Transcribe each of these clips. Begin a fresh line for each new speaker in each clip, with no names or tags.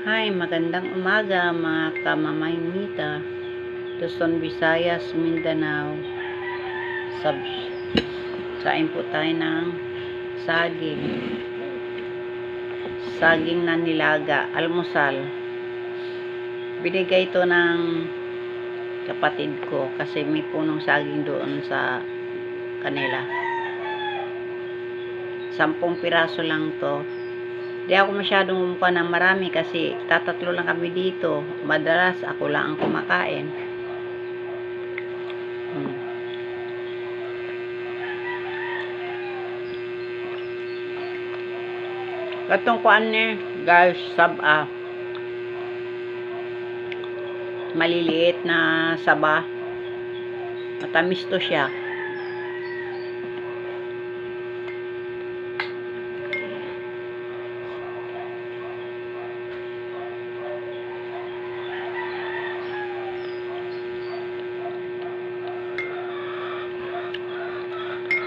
Hi, magandang umaga mga kamamaynita, Luzon, Visayas, Mindanao. Sain po tayo ng saging. Saging na nilaga, almusal. Binigay ito ng kapatid ko kasi may punong saging doon sa kanila. 10 piraso lang to. Di ako masyadong kumuha ng marami kasi tatatlo lang kami dito. Madalas ako lang ang kumakain. Katong kuan ni guys, saba. Maliliit na saba. Matamis to siya.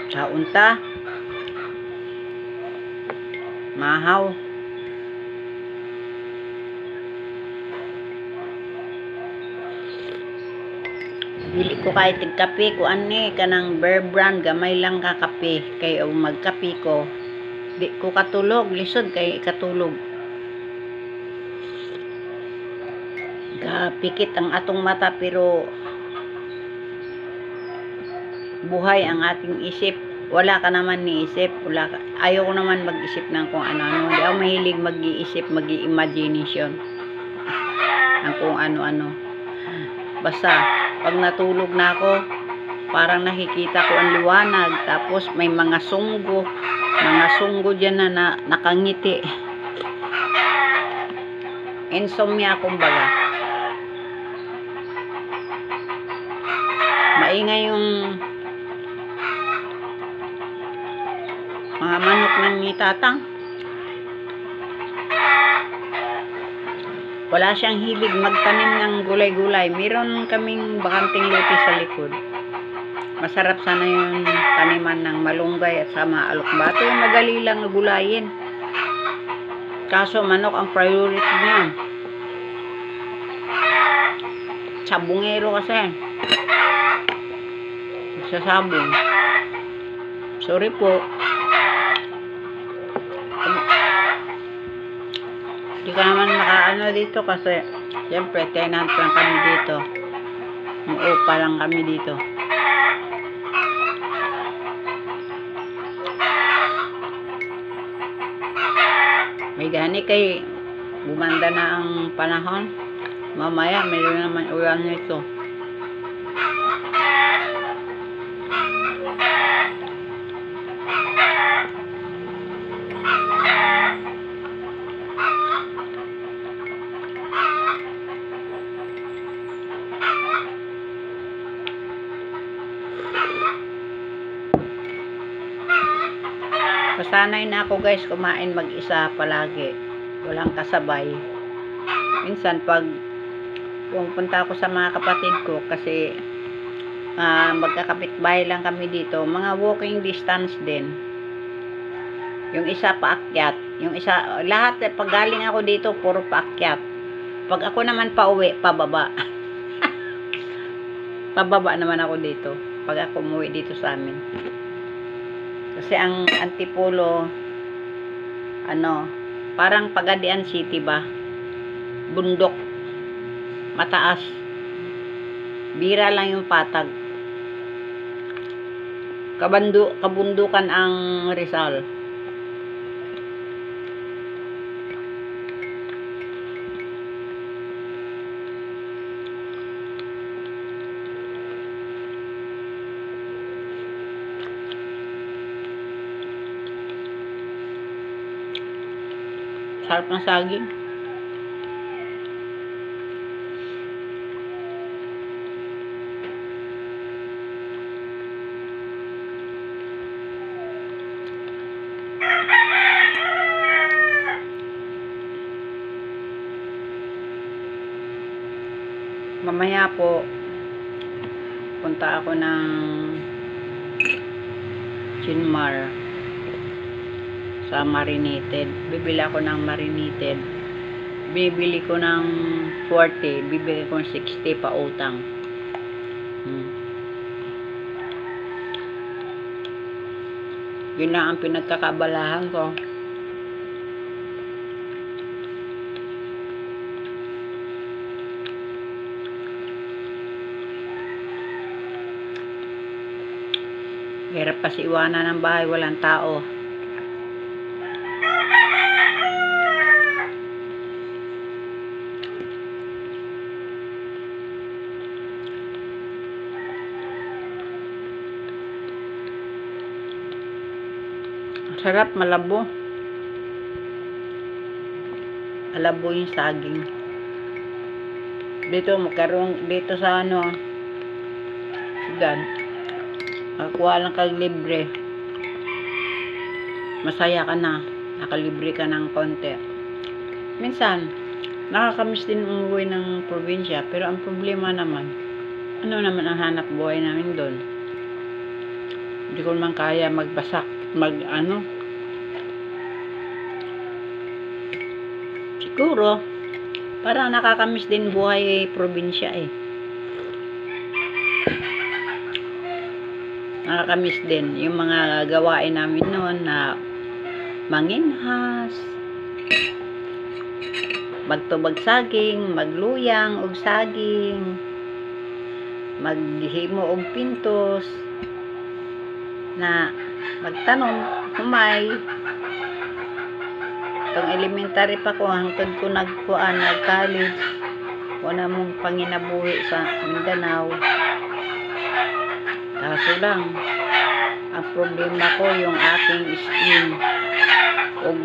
Sa unta mahaw. Dili ko kahit tigkape ko ani kanang Bear Brand, gamay lang ka kape kay magkape ko di ko katulog, lisod kay katulog. Pikit ang atong mata pero buhay ang ating isip. Wala ka naman ni isip, ayaw ko naman mag-isip ng kung ano-ano. Hindi ako mahilig mag-iisip, mag-imagination ng kung ano-ano. Basta pag natulog na ako, parang nakikita ko ang liwanag, tapos may mga sunggo dyan na nakangiti. Insomnia kumbaga. Maingay yung mga manok ng tatang. Wala siyang hilig magtanim ng gulay-gulay. Meron kaming bakanting lote sa likod. Masarap sana yung taniman ng malunggay at sama alokbato. Madali lang na gulayin. Kaso manok ang priority niya. Sabungero kasi. Nagsasabong. Sorry po. Hindi ka naman makaano dito kasi siyempre tenant lang kami dito. Muupa lang kami dito. May gani kay bumanda na ang panahon. Mamaya mayroon naman ulan nito. Pasanay na ako guys kumain mag-isa palagi. Walang kasabay. Minsan pag pumunta ako sa mga kapatid ko kasi magkakapitbahay lang kami dito. Mga walking distance din. Yung isa paakyat. Yung isa, lahat pag galing ako dito puro paakyat. Pag ako naman pauwi, pababa. Pababa naman ako dito. Pag ako umuwi dito sa amin. Kasi ang Antipolo parang Pagadian City ba? Bundok. Mataas. Bira lang yung patag. Kabundukan ang Rizal. Sarap ng saging. Mamaya po punta ako ng Chinmar sa marinated. Bibili ako ng marinated binibili ko ng 40, bibili ko ng 60 pa utang. Yun lang ang pinagkakabalahan ko. Hirap kasi iwanan ng bahay, walang tao. Sarap, malabo. Malabo yung saging. Dito dito sa Sudan. Makakuha lang kag libre. Masaya ka na. Nakalibre ka ng konti. Minsan, nakakamiss din umuwi ng probinsya. Pero ang problema naman, ano naman ang hanap buhay namin doon? Hindi ko naman kaya magbasak. Siguro, parang nakakamiss din buhay probinsya eh. Nakakamiss din yung mga gawain namin noon na manginhas, magtubag saging, magluyang og saging, maghimo og pintos, na magtanom, humay. Itong elementary pa ko, hangtod ko nag-college. Wala mong panginabuhi sa Mindanao. Kaso lang, ang problema ko yung aking skin. Og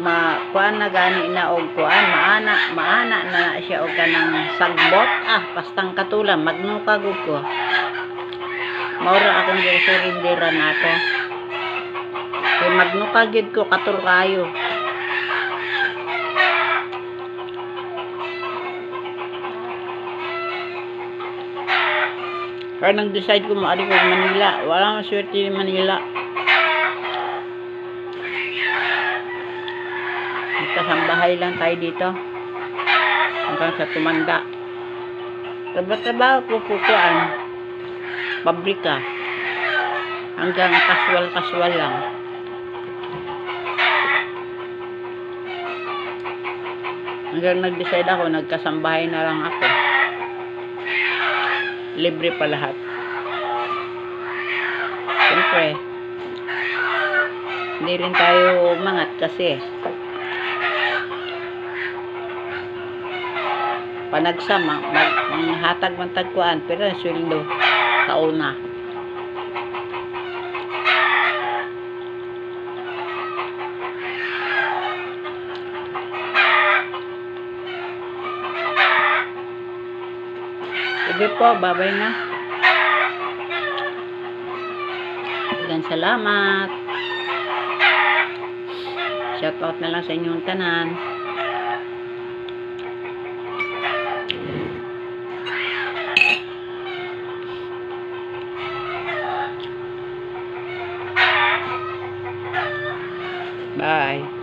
kuan na gani na og kuan, maana na siya og kanang sagbot. Pastang katulang, magnukagod ko. Maura akong surindira na to. Kaya magnukagid ko katul kayo. Kaya nang decide ko maari ko Manila. Wala maswerte ni Manila. Magkasambahay lang tayo dito. Hanggang sa tumanda. Trabaho po pukuan. Pabrika. Hanggang casual lang. Hanggang nag-decide ako, nagkasambahay na lang ako. Libre pa lahat. Siyempre, hindi rin tayo umangat kasi panagsama, maghatag man tagkuan, pero sweldo sa una. Sige po, babay na. Daghang salamat. Shout out na lang sa inyong tanan. Bye.